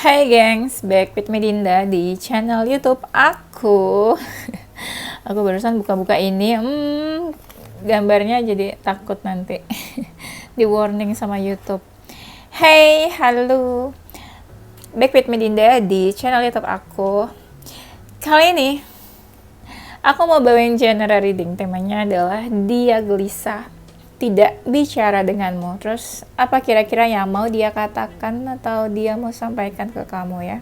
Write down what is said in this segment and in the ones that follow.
Hai gengs, back with Medinda di channel YouTube aku. Aku barusan buka-buka ini, gambarnya jadi takut nanti di warning sama YouTube. Hey, halo, back with Medinda di channel YouTube aku. Kali ini aku mau bawain general reading, temanya adalah dia gelisah tidak bicara denganmu. Terus apa kira-kira yang mau dia katakan atau dia mau sampaikan ke kamu ya?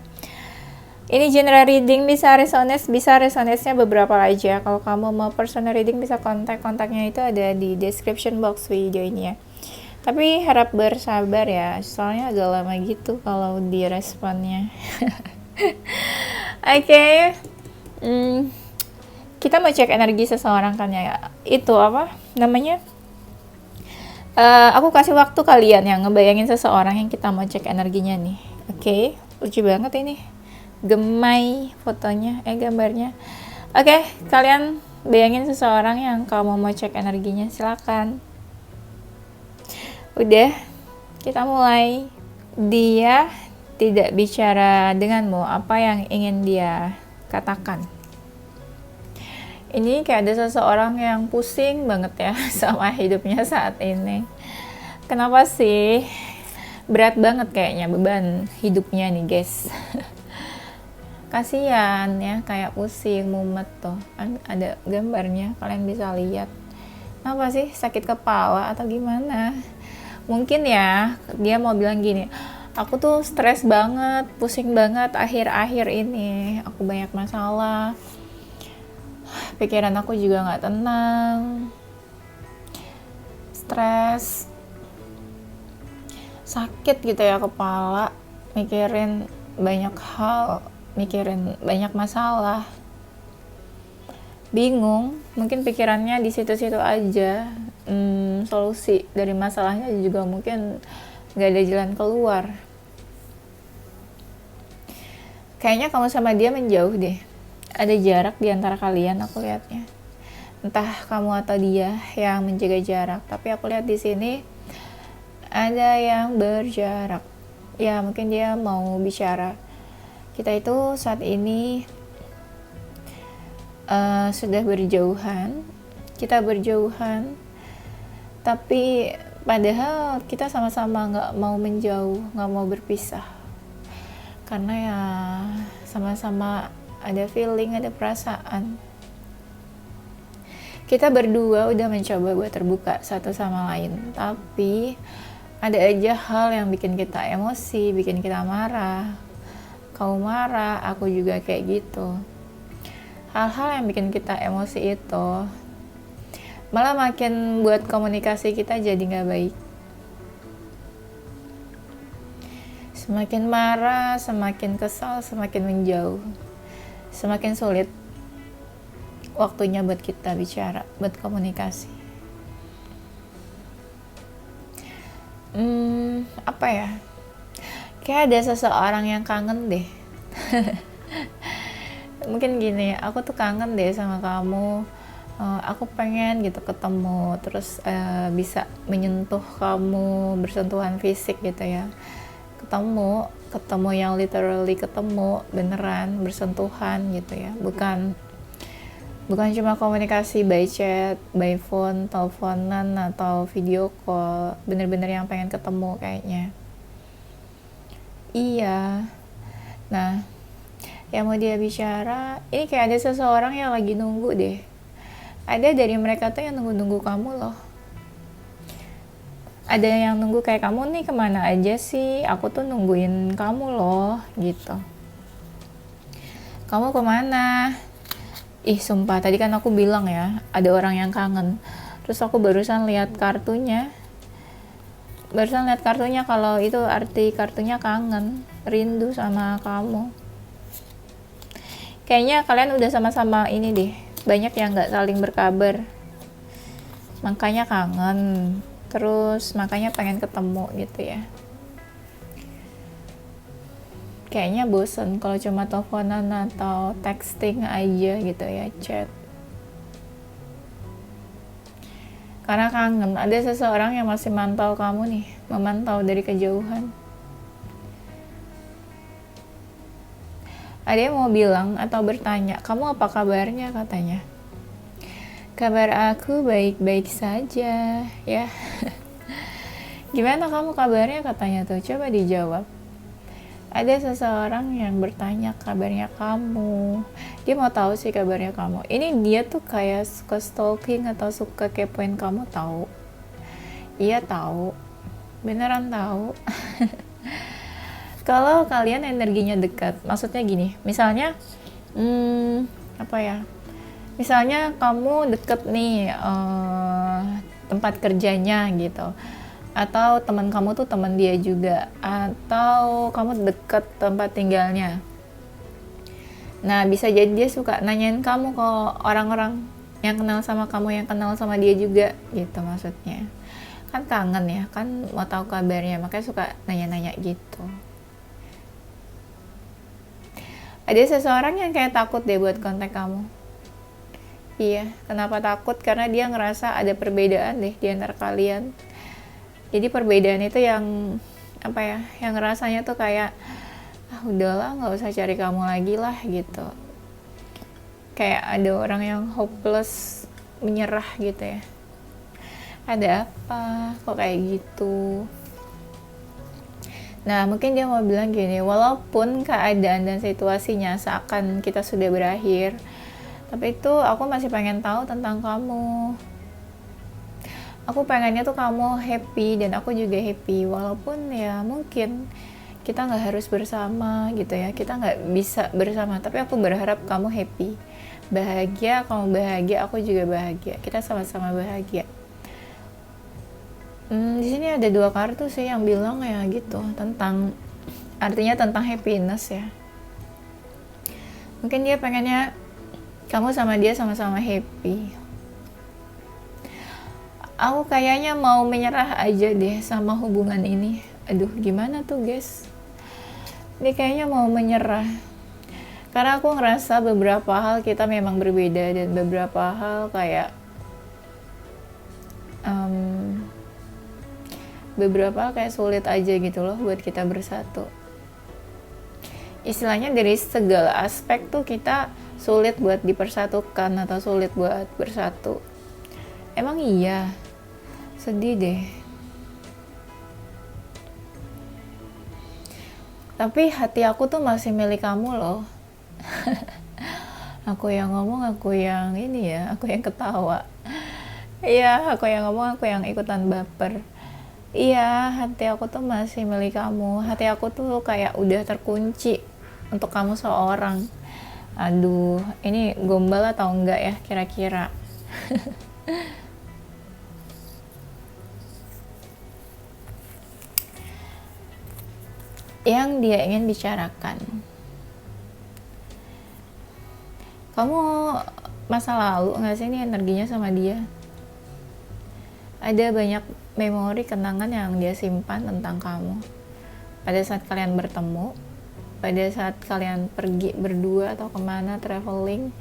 Ini general reading, bisa resonance-nya beberapa aja. Kalau kamu mau personal reading bisa kontaknya itu ada di description box video ini ya. Tapi harap bersabar ya, soalnya agak lama gitu kalau di responnya. Oke. Kita mau cek energi seseorang kan ya. Itu apa namanya? Aku kasih waktu kalian yang ngebayangin seseorang yang kita mau cek energinya nih. Oke, lucu banget ini. Gemai fotonya, gambarnya. Oke, kalian bayangin seseorang yang kamu mau cek energinya, silakan. Udah, kita mulai. Dia tidak bicara denganmu, apa yang ingin dia katakan? Ini kayak ada seseorang yang pusing banget ya sama hidupnya saat ini. Kenapa sih? Berat banget kayaknya beban hidupnya nih guys. Kasian ya, kayak pusing, mumet tuh. Ada gambarnya, kalian bisa lihat. Kenapa sih? Sakit kepala atau gimana? Mungkin ya, dia mau bilang gini, aku tuh stres banget, pusing banget akhir-akhir ini. Aku banyak masalah. Pikiran aku juga gak tenang, stres, sakit gitu ya kepala, mikirin banyak hal, mikirin banyak masalah, bingung, mungkin pikirannya di situ-situ aja. Solusi dari masalahnya juga mungkin gak ada jalan keluar. Kayaknya kamu sama dia menjauh deh. Ada jarak di antara kalian, aku lihatnya. Entah kamu atau dia yang menjaga jarak, tapi aku lihat di sini ada yang berjarak. Ya, mungkin dia mau bicara. Kita itu saat ini sudah berjauhan. Kita berjauhan, tapi padahal kita sama-sama nggak mau menjauh, nggak mau berpisah. Karena ya sama-sama ada feeling, ada perasaan. Kita berdua udah mencoba buat terbuka satu sama lain, tapi ada aja hal yang bikin kita emosi, bikin kita marah. Kau marah, aku juga kayak gitu. Hal-hal yang bikin kita emosi itu malah makin buat komunikasi kita jadi gak baik. Semakin marah, semakin kesal, semakin menjauh. Semakin sulit waktunya buat kita bicara, buat komunikasi. Apa ya? Kayak ada seseorang yang kangen deh. Mungkin gini, aku tuh kangen deh sama kamu. Aku pengen gitu ketemu, terus bisa menyentuh kamu, bersentuhan fisik gitu ya. Ketemu yang literally ketemu, beneran bersentuhan gitu ya, bukan cuma komunikasi by chat, by phone, teleponan atau video call, bener-bener yang pengen ketemu kayaknya. Iya. Nah, yang mau dia bicara, ini kayak ada seseorang yang lagi nunggu deh. Ada dari mereka tuh yang nunggu-nunggu kamu loh. Ada yang nunggu kayak, kamu nih kemana aja sih, aku tuh nungguin kamu loh gitu. Kamu kemana? Sumpah tadi kan aku bilang ya, ada orang yang kangen. Terus aku barusan lihat kartunya kalau itu arti kartunya kangen, rindu sama kamu. Kayaknya kalian udah sama-sama ini deh, banyak yang gak saling berkabar, makanya kangen. Terus makanya pengen ketemu gitu ya. Kayaknya bosen kalau cuma teleponan atau texting aja gitu ya, chat. Karena kangen, ada seseorang yang masih mantau kamu nih, memantau dari kejauhan. Ada yang mau bilang atau bertanya, kamu apa kabarnya katanya. Kabar aku baik-baik saja, ya. Gimana kamu kabarnya katanya tuh, coba dijawab. Ada seseorang yang bertanya kabarnya kamu. Dia mau tahu sih kabarnya kamu. Ini dia tuh kayak suka stalking atau suka kepoin kamu, tahu. Iya tahu. Beneran tahu. Kalau kalian energinya dekat, maksudnya gini, misalnya apa ya, misalnya kamu deket nih tempat kerjanya gitu, atau teman kamu tuh teman dia juga, atau kamu deket tempat tinggalnya. Nah, bisa jadi dia suka nanyain kamu ke orang-orang yang kenal sama kamu, yang kenal sama dia juga gitu maksudnya. Kan kangen ya, kan mau tahu kabarnya, makanya suka nanya-nanya gitu. Ada seseorang yang kayak takut deh buat kontak kamu. Iya, kenapa takut? Karena dia ngerasa ada perbedaan deh di antara kalian. Jadi perbedaan itu yang apa ya, yang rasanya tuh kayak udahlah nggak usah cari kamu lagi lah gitu. Kayak ada orang yang hopeless, menyerah gitu ya. Ada apa? Kok kayak gitu? Nah, mungkin dia mau bilang gini, walaupun keadaan dan situasinya seakan kita sudah berakhir, tapi itu aku masih pengen tahu tentang kamu. Aku pengennya tuh kamu happy dan aku juga happy, walaupun ya mungkin kita nggak harus bersama gitu ya, kita nggak bisa bersama, tapi aku berharap kamu happy, bahagia, kamu bahagia, aku juga bahagia, kita sama-sama bahagia. Di sini ada 2 kartu sih yang bilang ya gitu, tentang artinya tentang happiness ya. Mungkin dia pengennya kamu sama dia sama-sama happy. Aku kayaknya mau menyerah aja deh sama hubungan ini. Aduh, gimana tuh guys? Dia kayaknya mau menyerah. Karena aku ngerasa beberapa hal kita memang berbeda, dan beberapa hal kayak sulit aja gitu loh buat kita bersatu. Istilahnya dari segala aspek tuh kita sulit buat dipersatukan atau sulit buat bersatu. Emang iya? Sedih deh. Tapi hati aku tuh masih milik kamu loh. Aku yang ngomong, aku yang ini ya, aku yang ketawa. Iya, aku yang ngomong, aku yang ikutan baper. Iya, hati aku tuh masih milik kamu. Hati aku tuh kayak udah terkunci untuk kamu seorang. Aduh, ini gombal atau enggak ya kira-kira? Yang dia ingin bicarakan. Kamu masa lalu nggak sih ini energinya sama dia? Ada banyak memori kenangan yang dia simpan tentang kamu. Pada saat kalian bertemu, pada saat kalian pergi berdua atau kemana traveling,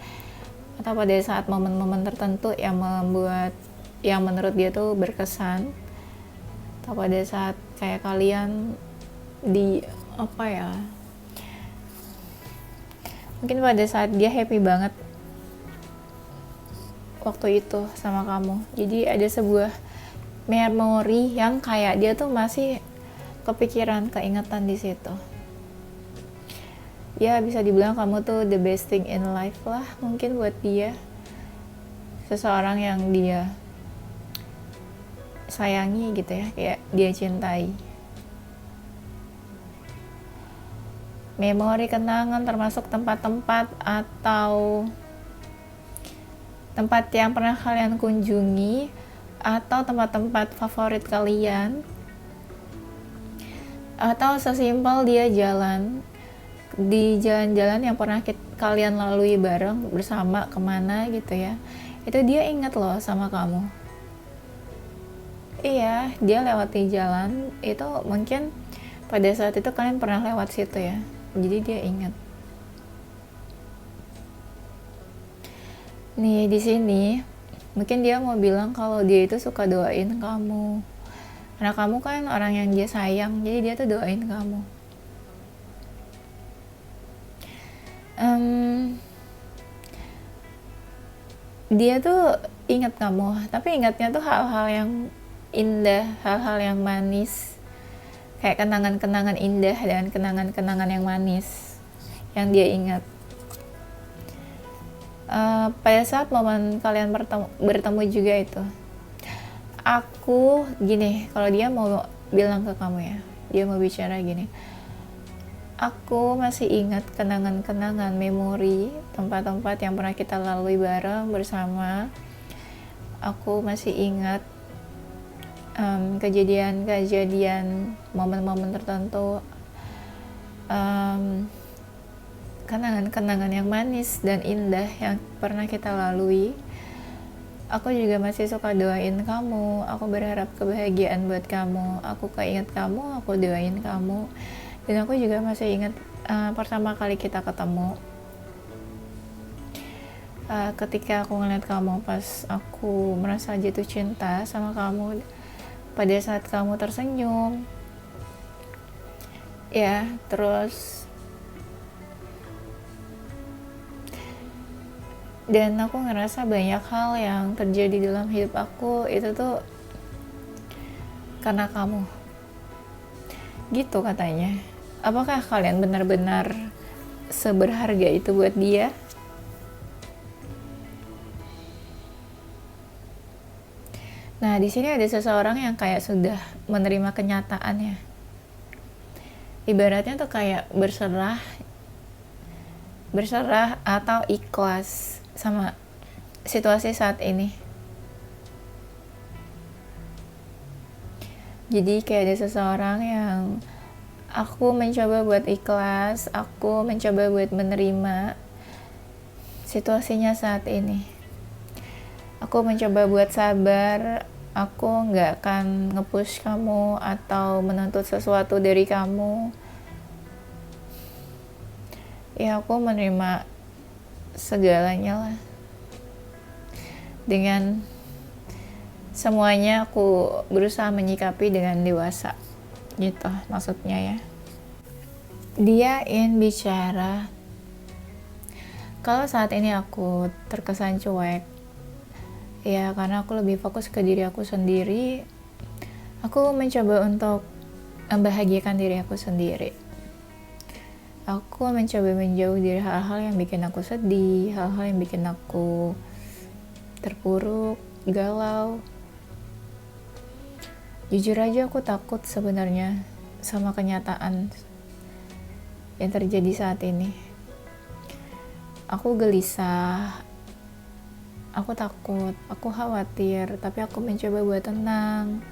atau pada saat momen-momen tertentu yang membuat, yang menurut dia tuh berkesan, atau pada saat kayak kalian di apa ya, mungkin pada saat dia happy banget waktu itu sama kamu. Jadi ada sebuah memori yang kayak dia tuh masih kepikiran, keingatan di situ. Ya bisa dibilang kamu tuh the best thing in life lah mungkin buat dia. Seseorang yang dia sayangi gitu ya, kayak dia cintai. Memori kenangan termasuk tempat-tempat atau tempat yang pernah kalian kunjungi, atau tempat-tempat favorit kalian, atau sesimpel dia jalan di jalan-jalan yang pernah kalian lalui bareng bersama kemana gitu ya, itu dia ingat loh sama kamu. Iya, dia lewati jalan itu, mungkin pada saat itu kalian pernah lewat situ ya, jadi dia ingat. Nih di sini mungkin dia mau bilang kalau dia itu suka doain kamu, karena kamu kan orang yang dia sayang, jadi dia tuh doain kamu. dia tuh ingat kamu, tapi ingatnya tuh hal-hal yang indah, hal-hal yang manis, kayak kenangan-kenangan indah dan kenangan-kenangan yang manis yang dia ingat. Pada saat momen kalian bertemu juga itu, aku gini, kalau dia mau bilang ke kamu ya, dia mau bicara gini, aku masih ingat kenangan-kenangan, memori, tempat-tempat yang pernah kita lalui bareng bersama. Aku masih ingat kejadian-kejadian, momen-momen tertentu, kenangan-kenangan yang manis dan indah yang pernah kita lalui. Aku juga masih suka doain kamu, aku berharap kebahagiaan buat kamu, aku keinget kamu, aku doain kamu. Dan aku juga masih ingat pertama kali kita ketemu, ketika aku ngeliat kamu pas aku merasa jatuh cinta sama kamu, pada saat kamu tersenyum ya, terus dan aku ngerasa banyak hal yang terjadi dalam hidup aku itu tuh karena kamu, gitu katanya. Apakah kalian benar-benar seberharga itu buat dia? Nah, di sini ada seseorang yang kayak sudah menerima kenyataannya. Ibaratnya tuh kayak berserah atau ikhlas sama situasi saat ini. Jadi kayak ada seseorang yang aku mencoba buat ikhlas, aku mencoba buat menerima situasinya saat ini. Aku mencoba buat sabar, aku nggak akan nge-push kamu atau menuntut sesuatu dari kamu. Ya, aku menerima segalanya lah. Dengan semuanya aku berusaha menyikapi dengan dewasa. Gitu maksudnya ya. Dia ingin bicara, kalau saat ini aku terkesan cuek, ya karena aku lebih fokus ke diri aku sendiri. Aku mencoba untuk membahagiakan diri aku sendiri. Aku mencoba menjauh dari hal-hal yang bikin aku sedih, hal-hal yang bikin aku terpuruk, galau. Jujur aja aku takut sebenarnya sama kenyataan yang terjadi saat ini. Aku gelisah, aku takut, aku khawatir, tapi aku mencoba buat tenang.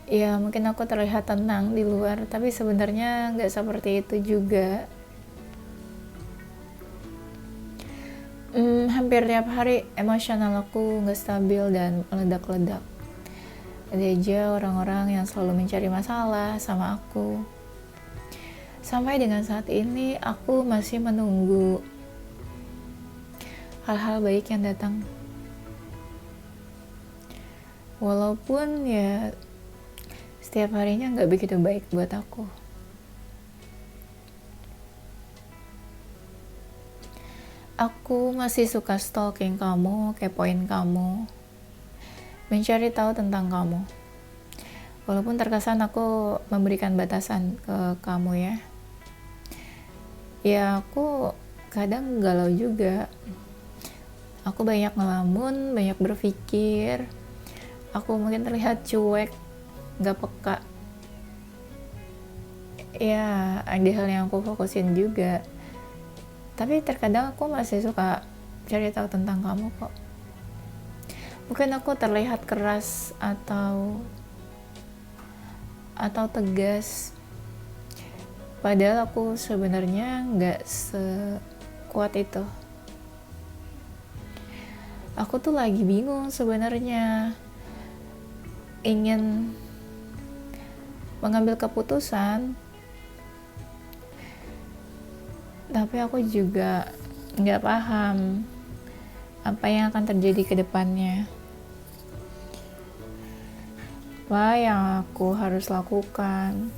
Ya mungkin aku terlihat tenang di luar, tapi sebenarnya nggak seperti itu juga. Hampir tiap hari emosional aku nggak stabil dan meledak-ledak. Ada aja orang-orang yang selalu mencari masalah sama aku. Sampai dengan saat ini aku masih menunggu hal-hal baik yang datang. Walaupun ya setiap harinya nggak begitu baik buat aku. Aku masih suka stalking kamu, kepoin kamu, mencari tahu tentang kamu. Walaupun terkesan aku memberikan batasan ke kamu ya. Ya aku kadang galau juga. Aku banyak ngelamun, banyak berpikir. Aku mungkin terlihat cuek, gak peka. Ya ada hal yang aku fokusin juga. Tapi terkadang aku masih suka cari tahu tentang kamu kok. Mungkin aku terlihat keras atau tegas. Padahal aku sebenarnya nggak sekuat itu. Aku tuh lagi bingung sebenarnya. Ingin mengambil keputusan, tapi aku juga nggak paham apa yang akan terjadi ke depannya. Apa yang aku harus lakukan.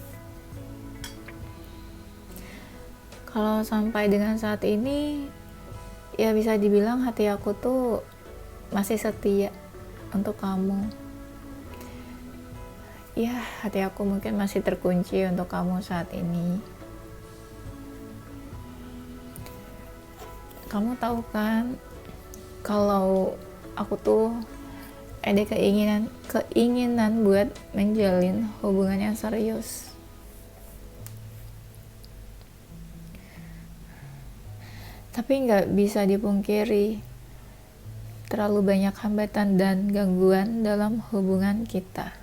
Kalau sampai dengan saat ini Ya bisa dibilang hati aku tuh masih setia untuk kamu. Ya, hati aku mungkin masih terkunci untuk kamu saat ini. Kamu tahu kan, kalau aku tuh ada keinginan buat menjalin hubungan yang serius. Tapi nggak bisa dipungkiri, terlalu banyak hambatan dan gangguan dalam hubungan kita.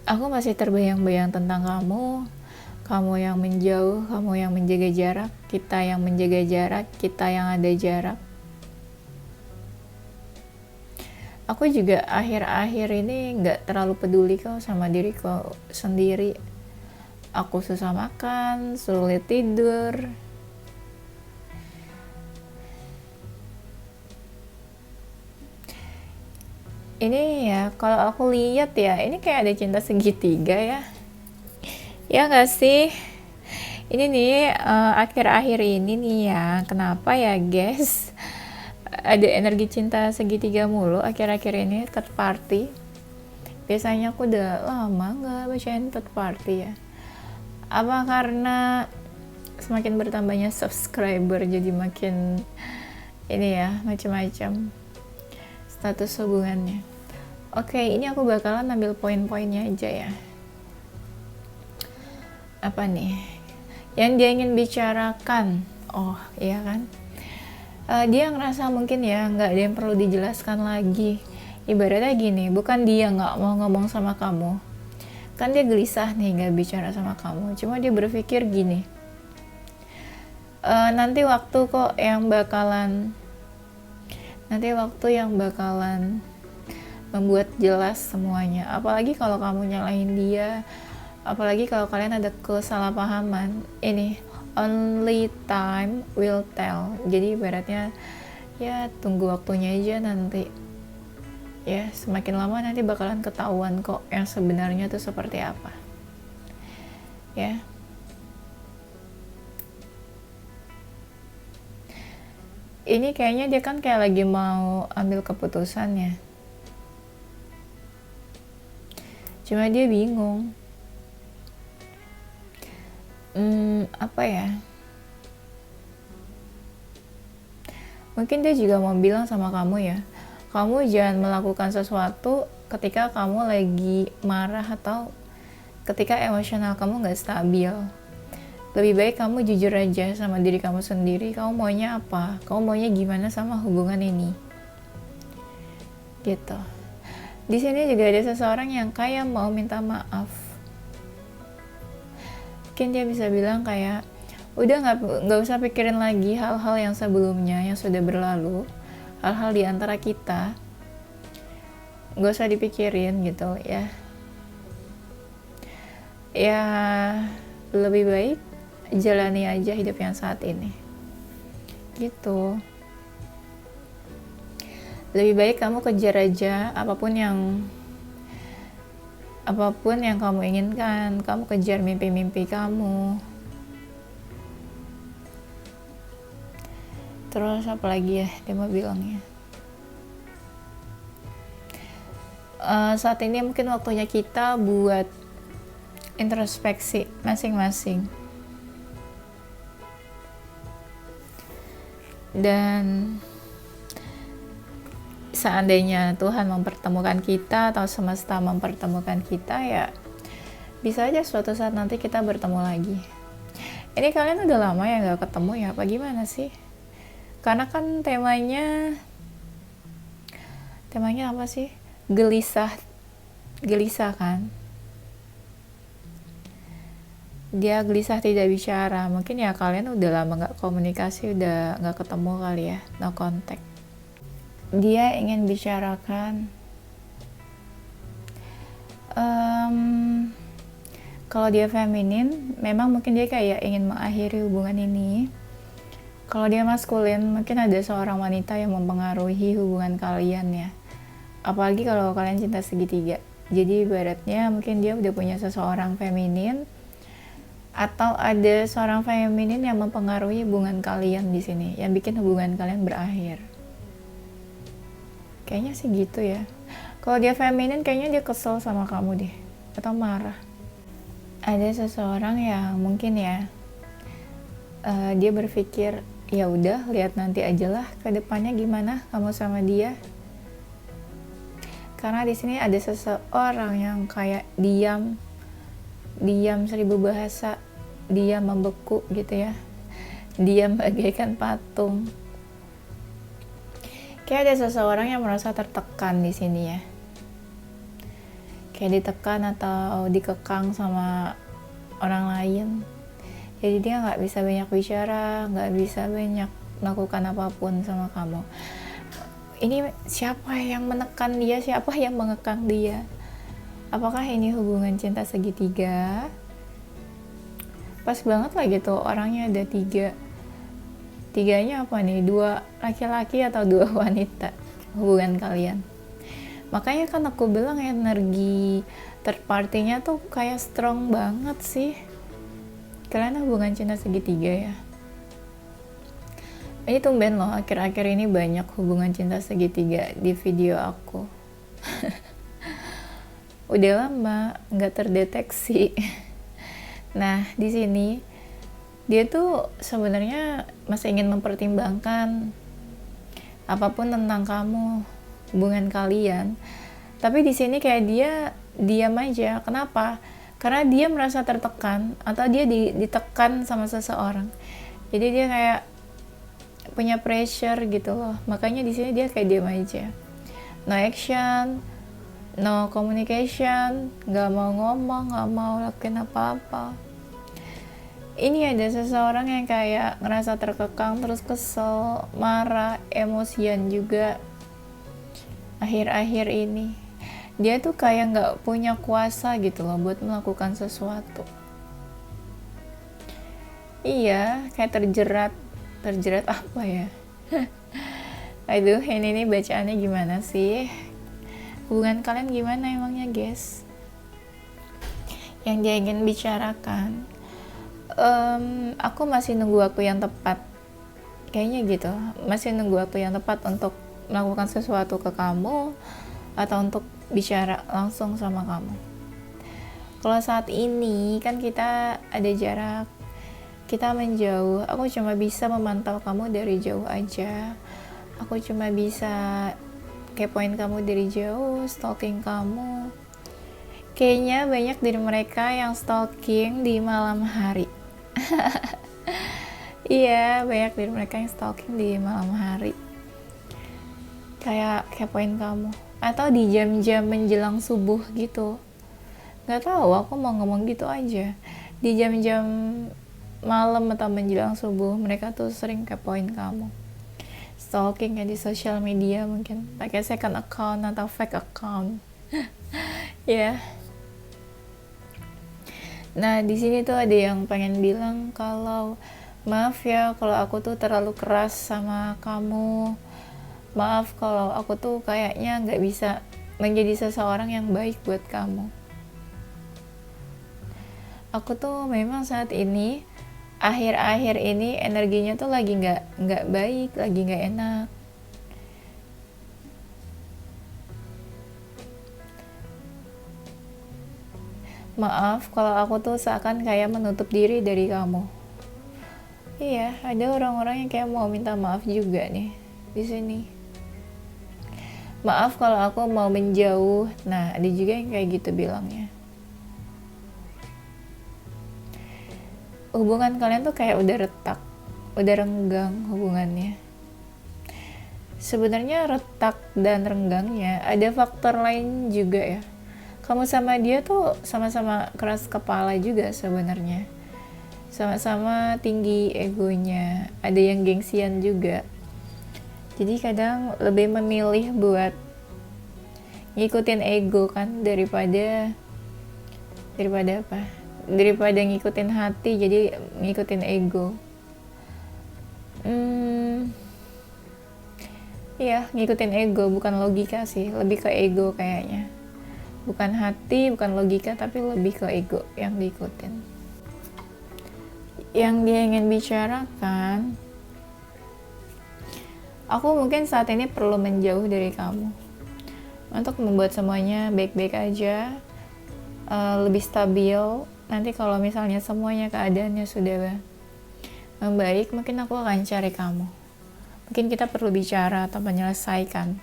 Aku masih terbayang-bayang tentang kamu yang menjauh, kamu yang menjaga jarak, kita yang ada jarak. Aku juga akhir-akhir ini nggak terlalu peduli kok sama diriku sendiri. Aku susah makan, sulit tidur. Ini ya, kalau aku lihat ya, ini kayak ada cinta segitiga ya. Ya nggak sih? Ini nih, akhir-akhir ini nih ya, kenapa ya guys? Ada energi cinta segitiga mulu akhir-akhir ini, third party. Biasanya aku udah lama nggak bacain third party ya. Apa karena semakin bertambahnya subscriber jadi makin ini ya, macam-macam status hubungannya. Oke, ini aku bakalan ambil poin-poinnya aja ya. Apa nih yang dia ingin bicarakan? Oh iya kan, dia ngerasa mungkin ya nggak ada yang perlu dijelaskan lagi. Ibaratnya gini, bukan dia nggak mau ngomong sama kamu, kan dia gelisah nih nggak bicara sama kamu, cuma dia berpikir gini, nanti waktu yang bakalan membuat jelas semuanya. Apalagi kalau kamu nyalahin dia, apalagi kalau kalian ada kesalahpahaman. Ini only time will tell. Jadi ibaratnya ya tunggu waktunya aja nanti. Ya semakin lama nanti bakalan ketahuan kok yang sebenarnya tuh seperti apa. Ya. Ini kayaknya dia kan kayak lagi mau ambil keputusan ya. Cuma dia bingung. Apa ya? Mungkin dia juga mau bilang sama kamu ya, kamu jangan melakukan sesuatu ketika kamu lagi marah atau ketika emosional kamu gak stabil. Lebih baik kamu jujur aja sama diri kamu sendiri, kamu maunya apa, kamu maunya gimana sama hubungan ini. Gitu. Di sini juga ada seseorang yang kayak mau minta maaf. Mungkin dia bisa bilang kayak, udah nggak usah pikirin lagi hal-hal yang sebelumnya yang sudah berlalu, hal-hal di antara kita, nggak usah dipikirin gitu ya. Ya lebih baik jalani aja hidup yang saat ini. Gitu. Lebih baik kamu kejar aja apapun yang kamu inginkan, kamu kejar mimpi-mimpi kamu. Terus apa lagi ya dia mau bilangnya? Saat ini mungkin waktunya kita buat introspeksi masing-masing. Dan seandainya Tuhan mempertemukan kita atau semesta mempertemukan kita, ya bisa aja suatu saat nanti kita bertemu lagi. Ini kalian udah lama ya gak ketemu ya, apa gimana sih? Karena kan temanya apa sih? Gelisah kan? Dia gelisah tidak bicara. Mungkin ya kalian udah lama gak komunikasi, udah gak ketemu kali ya, no contact. Dia ingin bicarakan kalau dia feminin, memang mungkin dia kayak ingin mengakhiri hubungan ini. Kalau dia maskulin, mungkin ada seorang wanita yang mempengaruhi hubungan kalian ya. Apalagi kalau kalian cinta segitiga. Jadi ibaratnya mungkin dia udah punya seseorang feminin Atau ada seorang feminin yang mempengaruhi hubungan kalian di sini, yang bikin hubungan kalian berakhir. Kayaknya sih gitu ya. Kalau dia feminin, kayaknya dia kesel sama kamu deh, atau marah. Ada seseorang yang mungkin ya, dia berpikir, ya udah lihat nanti aja lah ke depannya gimana kamu sama dia. Karena di sini ada seseorang yang kayak diam 1000 bahasa, diam membeku gitu ya, diam bagaikan patung. Kayak ada seseorang yang merasa tertekan di sini ya, kayak ditekan atau dikekang sama orang lain. Jadi dia nggak bisa banyak bicara, nggak bisa banyak melakukan apapun sama kamu. Ini siapa yang menekan dia, siapa yang mengekang dia? Apakah ini hubungan cinta segitiga? Pas banget lah gitu, orangnya ada 3. Tiganya apa nih? 2 laki-laki atau 2 wanita hubungan kalian. Makanya kan aku bilang energi third party-nya tuh kayak strong banget sih. Kalian hubungan cinta segitiga ya. Ini tumben loh, akhir-akhir ini banyak hubungan cinta segitiga di video aku. Udah lama nggak terdeteksi. Nah, di sini dia tuh sebenarnya masih ingin mempertimbangkan apapun tentang kamu, hubungan kalian. Tapi di sini kayak dia diam aja. Kenapa? Karena dia merasa tertekan atau dia ditekan sama seseorang. Jadi dia kayak punya pressure gitu loh. Makanya di sini dia kayak diam aja. No action, no communication, nggak mau ngomong, nggak mau lakuin apa-apa. Ini ada seseorang yang kayak ngerasa terkekang, terus kesel, marah, emosian juga. Akhir-akhir ini dia tuh kayak nggak punya kuasa gitu loh buat melakukan sesuatu. Iya, kayak terjerat apa ya? Aduh, ini bacaannya gimana sih? Hubungan kalian gimana emangnya, guys? Yang dia ingin bicarakan, aku masih nunggu waktu yang tepat. Kayaknya gitu, masih nunggu waktu yang tepat untuk melakukan sesuatu ke kamu atau untuk bicara langsung sama kamu. Kalau saat ini kan kita ada jarak, kita menjauh. Aku cuma bisa memantau kamu dari jauh aja. Aku cuma bisa kepoin kamu dari jauh, stalking kamu. Kayaknya banyak dari mereka yang stalking di malam hari. Iya, banyak dari mereka yang stalking di malam hari. Kayak kepoin kamu. Atau di jam-jam menjelang subuh gitu. Gak tahu, aku mau ngomong gitu aja. Di jam-jam malam atau menjelang subuh, mereka tuh sering kepoin kamu. Stalking ya di sosial media mungkin. Pakai second account atau fake account. Ya. Yeah. Nah, di sini tuh ada yang pengen bilang kalau maaf ya kalau aku tuh terlalu keras sama kamu. Maaf kalau aku tuh kayaknya nggak bisa menjadi seseorang yang baik buat kamu. Aku tuh memang saat ini, akhir-akhir ini energinya tuh lagi nggak baik, lagi nggak enak. Maaf kalau aku tuh seakan kayak menutup diri dari kamu. Iya, ada orang-orang yang kayak mau minta maaf juga nih di sini. Maaf kalau aku mau menjauh. Nah, ada juga yang kayak gitu bilangnya. Hubungan kalian tuh kayak udah retak, udah renggang hubungannya. Sebenarnya retak dan renggangnya ada faktor lain juga ya. Kamu sama dia tuh sama-sama keras kepala juga sebenarnya. Sama-sama tinggi egonya. Ada yang gengsian juga. Jadi kadang lebih memilih buat ngikutin ego kan daripada apa? Daripada ngikutin hati, jadi ngikutin ego. Iya, ngikutin ego, bukan logika sih, lebih ke ego kayaknya. Bukan hati, bukan logika, tapi lebih ke ego yang diikutin. yang dia ingin bicarakan, aku mungkin saat ini perlu menjauh dari kamu untuk membuat semuanya baik-baik aja, lebih stabil. Nanti kalau misalnya semuanya keadaannya sudah membaik, mungkin aku akan cari kamu. Mungkin kita perlu bicara atau menyelesaikan.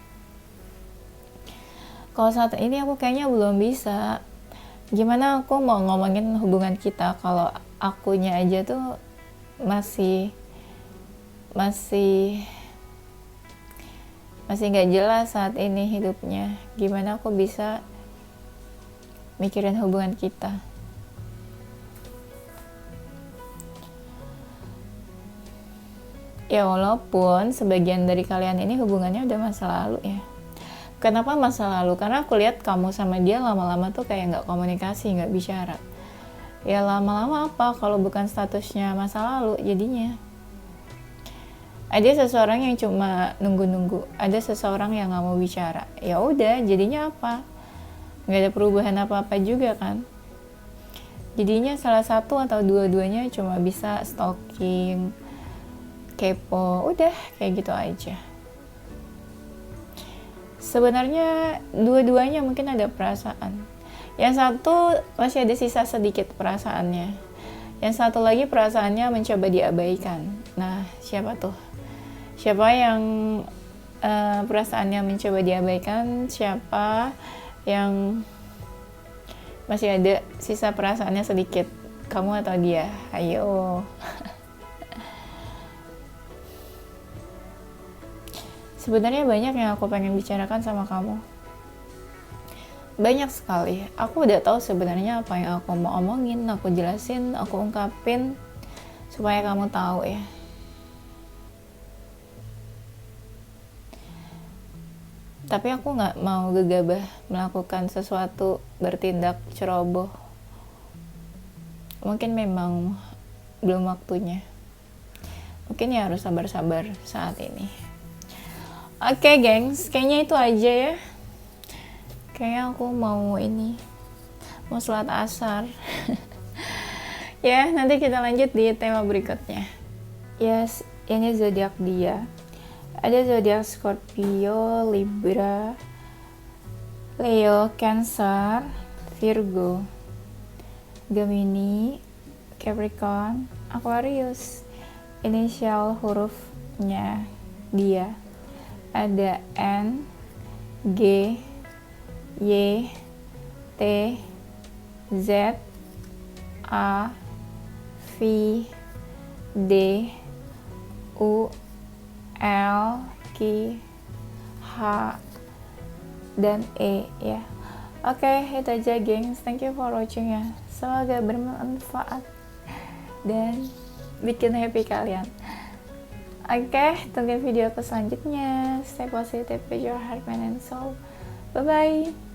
Kalau saat ini aku kayaknya belum bisa. Gimana aku mau ngomongin hubungan kita kalau akunya aja tuh masih nggak jelas saat ini hidupnya. Gimana aku bisa mikirin hubungan kita? Ya walaupun sebagian dari kalian ini hubungannya udah masa lalu ya. Kenapa masa lalu? Karena aku lihat kamu sama dia lama-lama tuh kayak nggak komunikasi, nggak bicara. Ya lama-lama apa kalau bukan statusnya masa lalu jadinya. Ada seseorang yang cuma nunggu-nunggu, ada seseorang yang nggak mau bicara. Ya udah, jadinya apa? Nggak ada perubahan apa-apa juga kan? Jadinya salah satu atau dua-duanya cuma bisa stalking, kepo, udah kayak gitu aja. Sebenarnya dua-duanya mungkin ada perasaan. Yang satu masih ada sisa sedikit perasaannya. Yang satu lagi perasaannya mencoba diabaikan. Nah, siapa tuh? Siapa yang perasaannya mencoba diabaikan? Siapa yang masih ada sisa perasaannya sedikit? Kamu atau dia? Ayo. Sebenarnya banyak yang aku pengen bicarakan sama kamu. Banyak sekali. Aku udah tahu sebenarnya apa yang aku mau omongin, aku jelasin, aku ungkapin supaya kamu tahu ya. Tapi aku nggak mau gegabah melakukan sesuatu, bertindak ceroboh. Mungkin memang belum waktunya. Mungkin ya harus sabar-sabar saat ini. Oke, gengs, kayaknya itu aja ya. Kayaknya aku mau sholat asar. Ya, nanti kita lanjut di tema berikutnya. Yes, ini zodiak dia. Ada zodiak Scorpio, Libra, Leo, Cancer, Virgo, Gemini, Capricorn, Aquarius. Inisial hurufnya dia ada N, G, Y, T, Z, A, V, D, U, L, Q, H, dan E ya. Oke, itu aja gengs. Thank you for watching ya. Semoga bermanfaat dan bikin happy kalian. Oke, tungguin video aku selanjutnya. Stay positive with your heart, mind, and soul. Bye-bye.